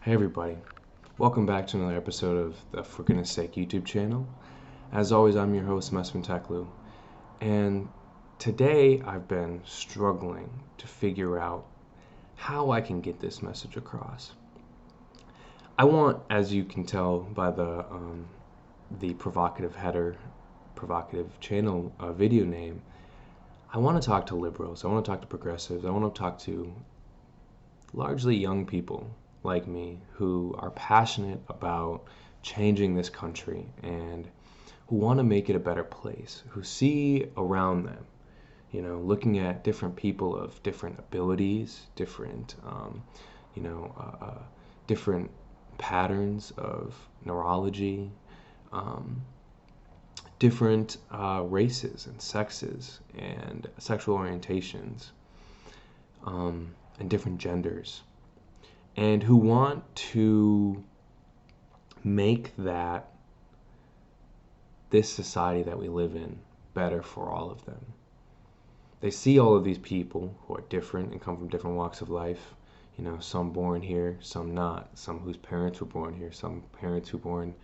Hey everybody, welcome back to another episode of the For Goodness Sake YouTube channel. As always, I'm your host, Mesvin Taklu, and today I've been struggling to figure out how I can get this message across. I want, as you can tell by the provocative header, provocative channel video name, I want to talk to liberals, I want to talk to progressives, I want to talk to largely young people like me who are passionate about changing this country and who want to make it a better place, who see around them, looking at different people of different abilities, you know, uh, uh, different patterns of neurology, um, different races and sexes and sexual orientations, and different genders, and who want to make this society that we live in better for all of them. They see all of these people who are different and come from different walks of life. Some born here, some not. Some whose parents were born here, some parents who were born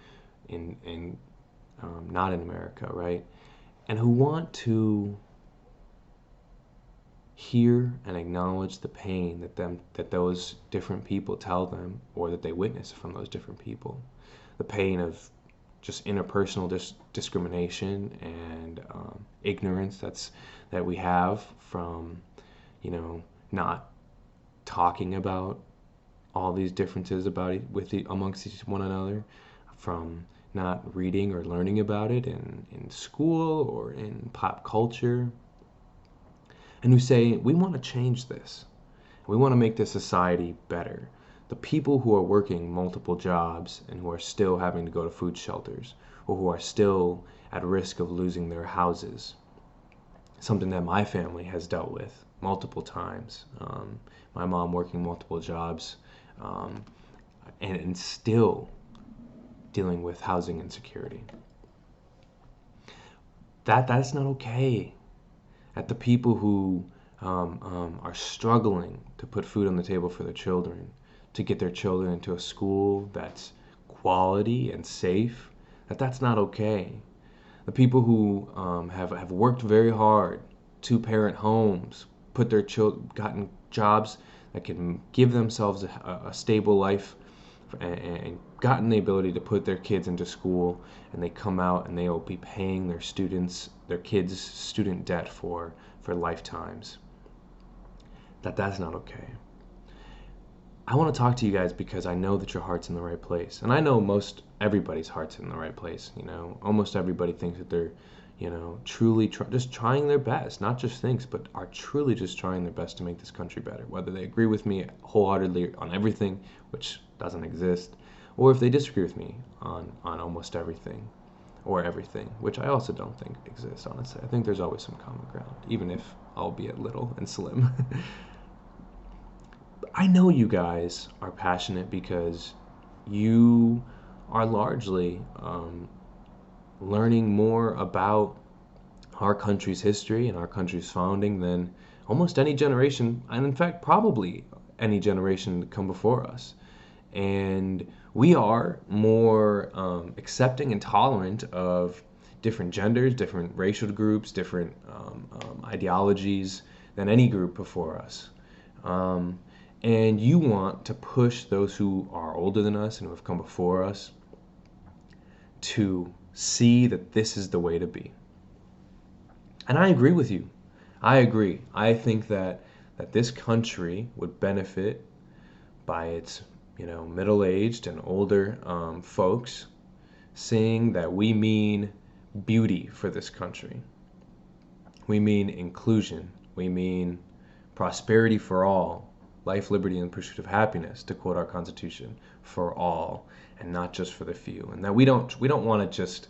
in not in America, right? And who want to hear and acknowledge the pain that those different people tell them, or that they witness from those different people. The pain of just interpersonal discrimination and ignorance that we have from not talking about all these differences amongst one another, from not reading or learning about it in school or in pop culture, and who say, we want to change this. We want to make this society better. The people who are working multiple jobs and who are still having to go to food shelters, or who are still at risk of losing their houses, something that my family has dealt with multiple times. My mom working multiple jobs, and still dealing with housing insecurity. That's not okay. At the people who are struggling to put food on the table for their children, to get their children into a school that's quality and safe, that's not okay. The people who have worked very hard, two-parent homes, put their gotten jobs that can give themselves a stable life, and gotten the ability to put their kids into school, and they come out and they will be paying their kids' student debt for lifetimes. That's not okay. I want to talk to you guys because I know that your heart's in the right place, and I know most everybody's heart's in the right place. Almost everybody thinks that they're truly just trying their best, not just thinks, but are truly just trying their best to make this country better, whether they agree with me wholeheartedly on everything, which doesn't exist, or if they disagree with me on almost everything or everything, which I also don't think exists, honestly. I think there's always some common ground, even if albeit little and slim. I know you guys are passionate because you are largely learning more about our country's history and our country's founding than almost any generation, and in fact, probably any generation to come before us. And we are more accepting and tolerant of different genders, different racial groups, different ideologies than any group before us. And you want to push those who are older than us and who have come before us to see that this is the way to be. And I agree with you. I agree. I think that this country would benefit by its middle-aged and older folks seeing that we mean beauty for this country. We mean inclusion. We mean prosperity for all, life, liberty, and pursuit of happiness, to quote our Constitution, for all, and not just for the few. And that we don't want to just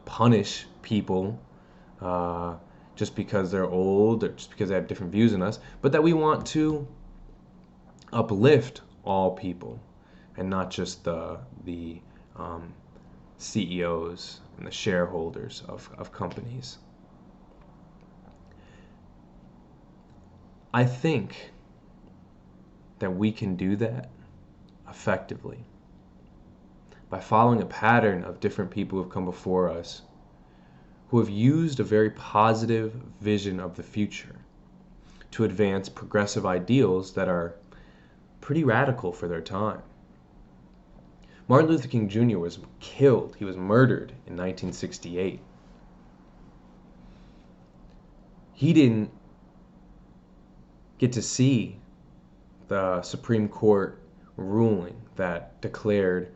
punish people just because they're old or just because they have different views than us, but that we want to uplift all people, and not just the CEOs and the shareholders of companies. I think that we can do that effectively by following a pattern of different people who have come before us who have used a very positive vision of the future to advance progressive ideals that are pretty radical for their time. Martin Luther King Jr. was killed, he was murdered in 1968. He didn't get to see the Supreme Court ruling that declared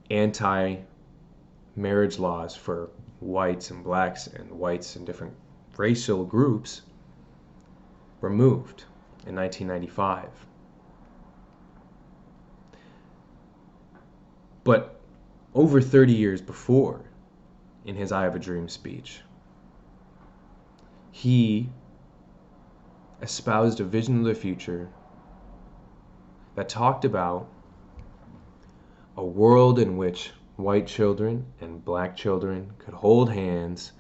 anti-marriage laws for whites and blacks and whites and different racial groups removed in 1995. But over 30 years before, in his I Have a Dream speech, he espoused a vision of the future that talked about a world in which white children and black children could hold hands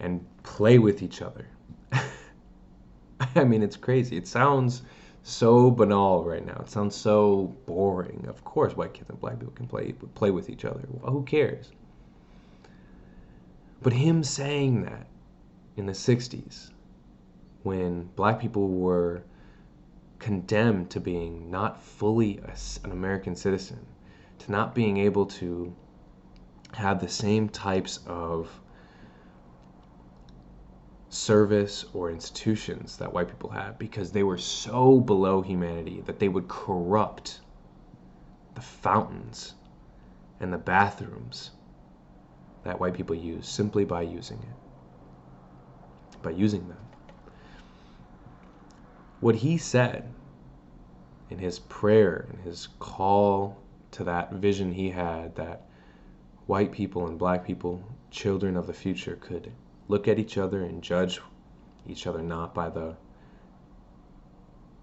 and play with each other. I mean, it's crazy. It sounds so banal right now. It sounds so boring. Of course, white kids and black people can play with each other. Well, who cares? But him saying that in the 60s, when black people were condemned to being not fully an American citizen, to not being able to have the same types of service or institutions that white people have, because they were so below humanity that they would corrupt the fountains and the bathrooms that white people use simply by using them. What he said in his prayer, in his call to that vision he had, that white people and black people, children of the future, could look at each other and judge each other not by the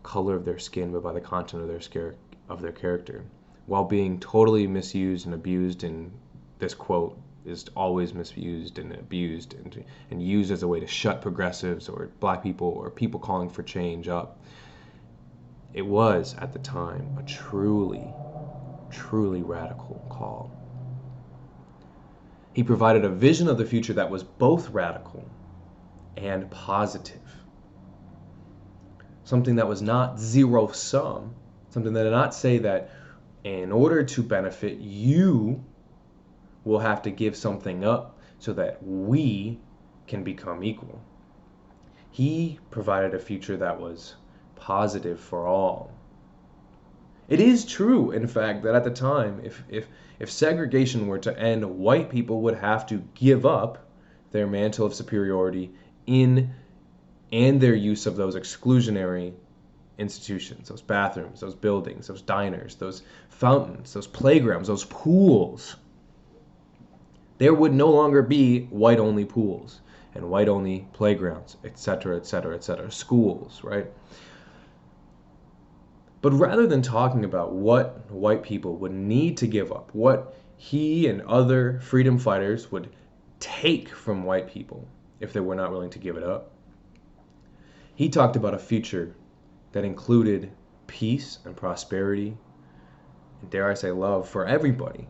color of their skin, but by the content of their character, while being totally misused and abused. And this quote is always misused and abused and used as a way to shut progressives or black people or people calling for change up. It was, at the time, a truly, truly radical call. He provided a vision of the future that was both radical and positive. Something that was not zero-sum, something that did not say that in order to benefit, you will have to give something up so that we can become equal. He provided a future that was positive for all. It is true, in fact, that at the time, if segregation were to end, white people would have to give up their mantle of superiority and their use of those exclusionary institutions, those bathrooms, those buildings, those diners, those fountains, those playgrounds, those pools. There would no longer be white-only pools and white-only playgrounds, etc., etc., etc., schools, right? But rather than talking about what white people would need to give up, what he and other freedom fighters would take from white people if they were not willing to give it up, he talked about a future that included peace and prosperity, and dare I say love, for everybody.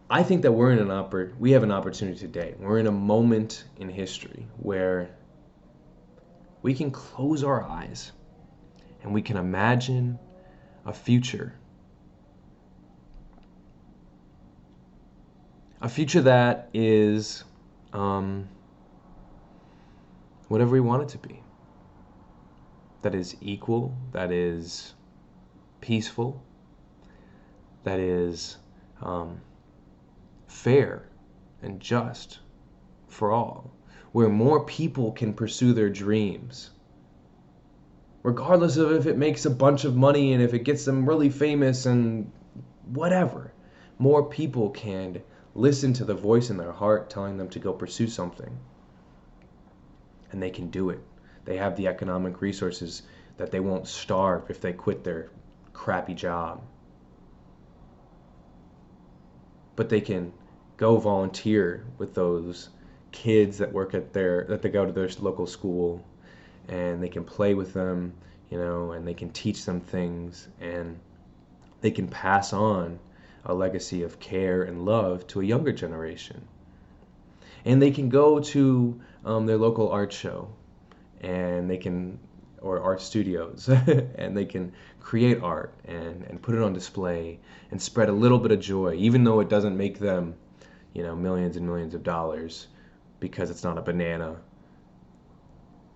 I think that we have an opportunity today. We're in a moment in history where we can close our eyes and we can imagine a future. A future that is whatever we want it to be. That is equal, that is peaceful, that is fair and just for all, where more people can pursue their dreams, regardless of if it makes a bunch of money and if it gets them really famous and whatever. More people can listen to the voice in their heart telling them to go pursue something, and they can do it. They have the economic resources that they won't starve if they quit their crappy job. But they can go volunteer with those kids that work that they go to their local school, and they can play with them, and they can teach them things, and they can pass on a legacy of care and love to a younger generation. And they can go to their local art show, and they can, or art studios, and they can create art and put it on display and spread a little bit of joy, even though it doesn't make them, millions and millions of dollars, because it's not a banana.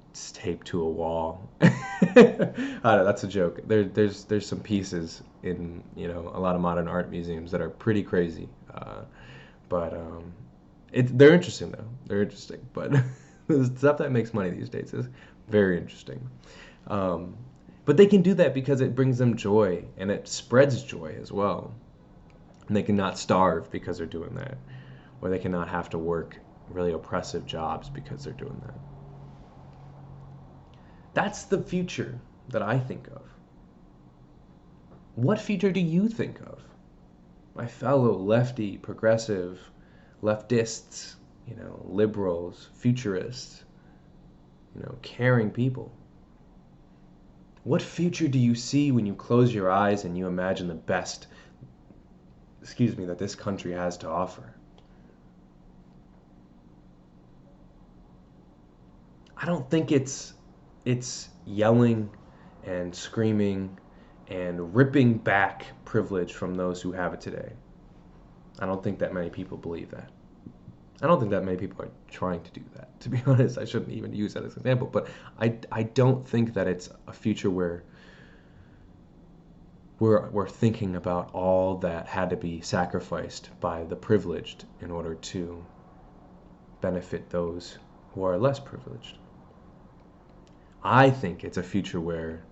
It's taped to a wall. I don't know, that's a joke. There's some pieces in a lot of modern art museums that are pretty crazy, but they're interesting though. They're interesting, but the stuff that makes money these days is very interesting. But they can do that because it brings them joy and it spreads joy as well. And they cannot starve because they're doing that, or they cannot have to work really oppressive jobs because they're doing that. That's the future that I think of. What future do you think of? My fellow lefty, progressive, leftists, liberals, futurists, caring people. What future do you see when you close your eyes and you imagine the best, that this country has to offer? I don't think it's yelling and screaming and ripping back privilege from those who have it today. I don't think that many people believe that. I don't think that many people are trying to do that, to be honest. I shouldn't even use that as an example, but I don't think that it's a future where we're thinking about all that had to be sacrificed by the privileged in order to benefit those who are less privileged. I think it's a future where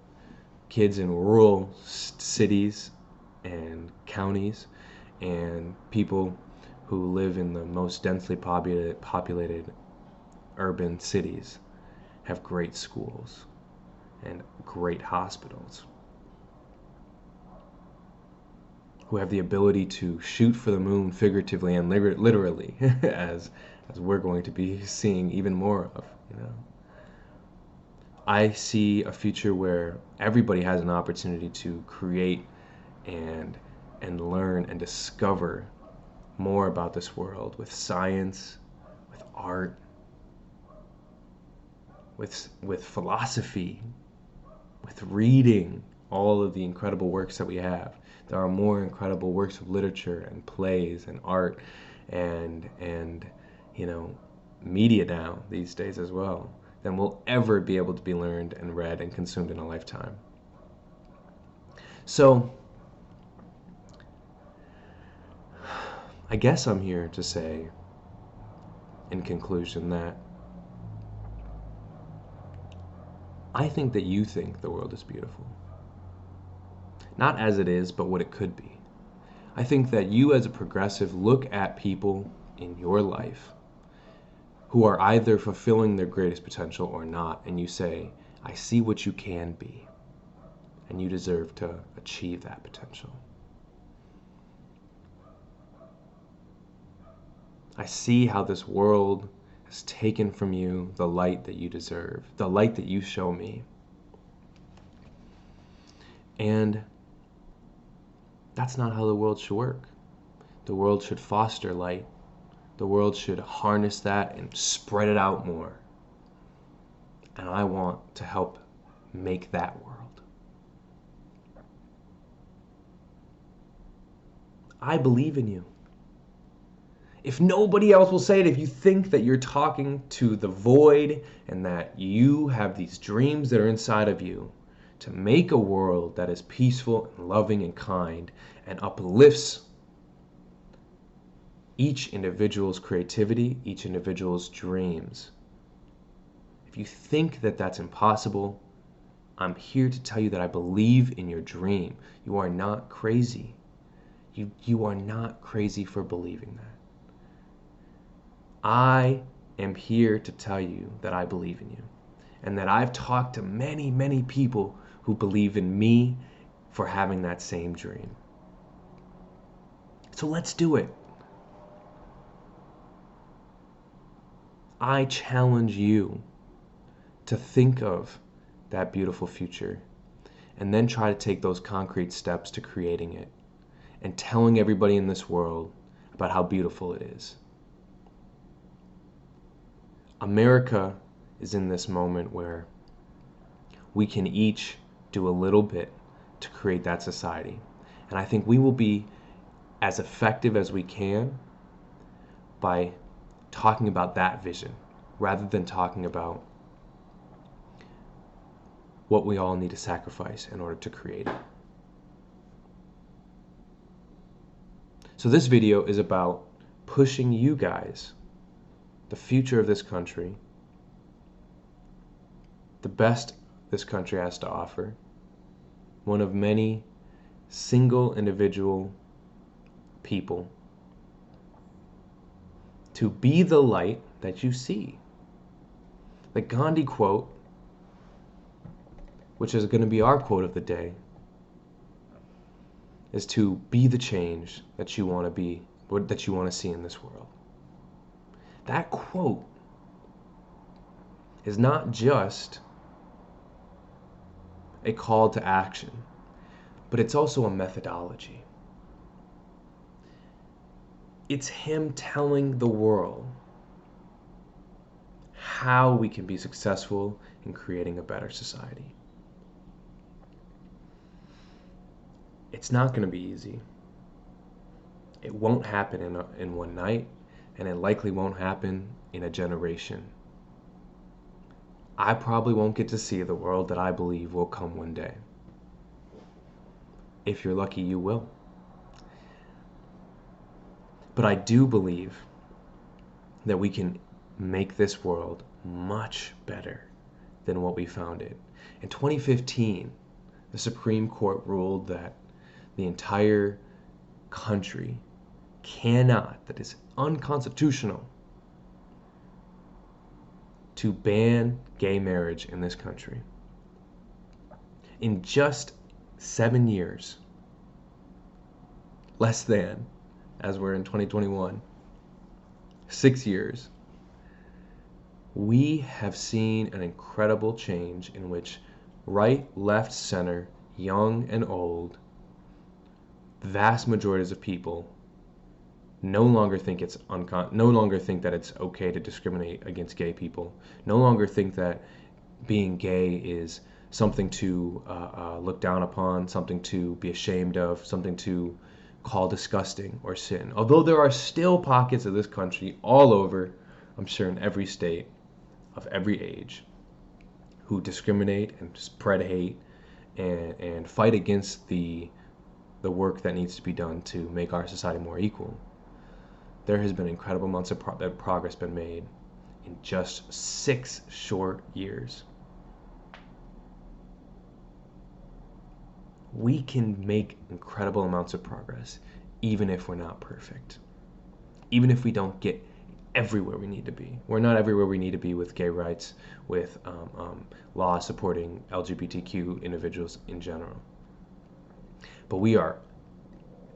kids in rural cities and counties and people who live in the most densely populated urban cities have great schools and great hospitals, who have the ability to shoot for the moon figuratively and literally, as we're going to be seeing even more of. I see a future where everybody has an opportunity to create and learn and discover more about this world with science, with art, with philosophy, with reading all of the incredible works that we have. There are more incredible works of literature and plays and art and media now these days as well than will ever be able to be learned and read and consumed in a lifetime. So I guess I'm here to say in conclusion that I think that you think the world is beautiful. Not as it is, but what it could be. I think that you as a progressive look at people in your life who are either fulfilling their greatest potential or not, and you say, I see what you can be, and you deserve to achieve that potential. I see how this world has taken from you the light that you deserve, the light that you show me. And that's not how the world should work. The world should foster light. The world should harness that and spread it out more. And I want to help make that world. I believe in you. If nobody else will say it, if you think that you're talking to the void and that you have these dreams that are inside of you to make a world that is peaceful and loving and kind and uplifts each individual's creativity, each individual's dreams. If you think that that's impossible, I'm here to tell you that I believe in your dream. You are not crazy. You are not crazy for believing that. I am here to tell you that I believe in you and that I've talked to many, many people who believe in me for having that same dream. So let's do it. I challenge you to think of that beautiful future, and then try to take those concrete steps to creating it and telling everybody in this world about how beautiful it is. America is in this moment where we can each do a little bit to create that society. And I think we will be as effective as we can by talking about that vision rather than talking about what we all need to sacrifice in order to create it. So this video is about pushing you guys, the future of this country, the best this country has to offer, one of many single individual people, to be the light that you see. The Gandhi quote, which is going to be our quote of the day, is to be the change that you want to be, that you want to see in this world. That quote is not just a call to action, but it's also a methodology. It's him telling the world how we can be successful in creating a better society. It's not going to be easy. It won't happen in one night, and it likely won't happen in a generation. I probably won't get to see the world that I believe will come one day. If you're lucky, you will. But I do believe that we can make this world much better than what we found it. In 2015, the Supreme Court ruled that the entire country that is unconstitutional to ban gay marriage in this country. In just 7 years, less than, as we're in 2021, 6 years, we have seen an incredible change in which right, left, center, young and old, vast majorities of people no longer think that it's okay to discriminate against gay people. No longer think that being gay is something to look down upon, something to be ashamed of, something to call disgusting or sin. Although there are still pockets of this country all over, I'm sure in every state of every age, who discriminate and spread hate and fight against the work that needs to be done to make our society more equal. There has been incredible amounts of progress been made in just 6 short years. We can make incredible amounts of progress even if we're not perfect. Even if we don't get everywhere we need to be. We're not everywhere we need to be with gay rights, with laws supporting LGBTQ individuals in general. But we are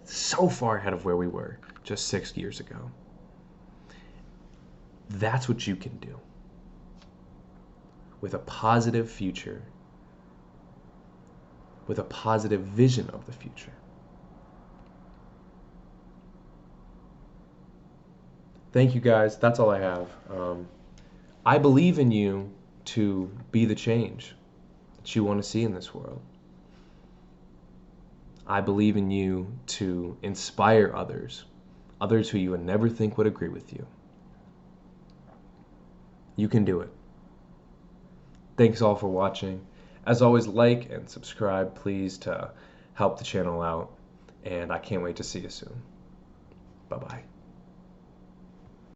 so far ahead of where we were just 6 years ago. That's what you can do with a positive future, with a positive vision of the future. Thank you guys. That's all I have. I believe in you to be the change that you want to see in this world. I believe in you to inspire others who you would never think would agree with you. You can do it. Thanks all for watching. As always, like and subscribe, please, to help the channel out. And I can't wait to see you soon. Bye-bye.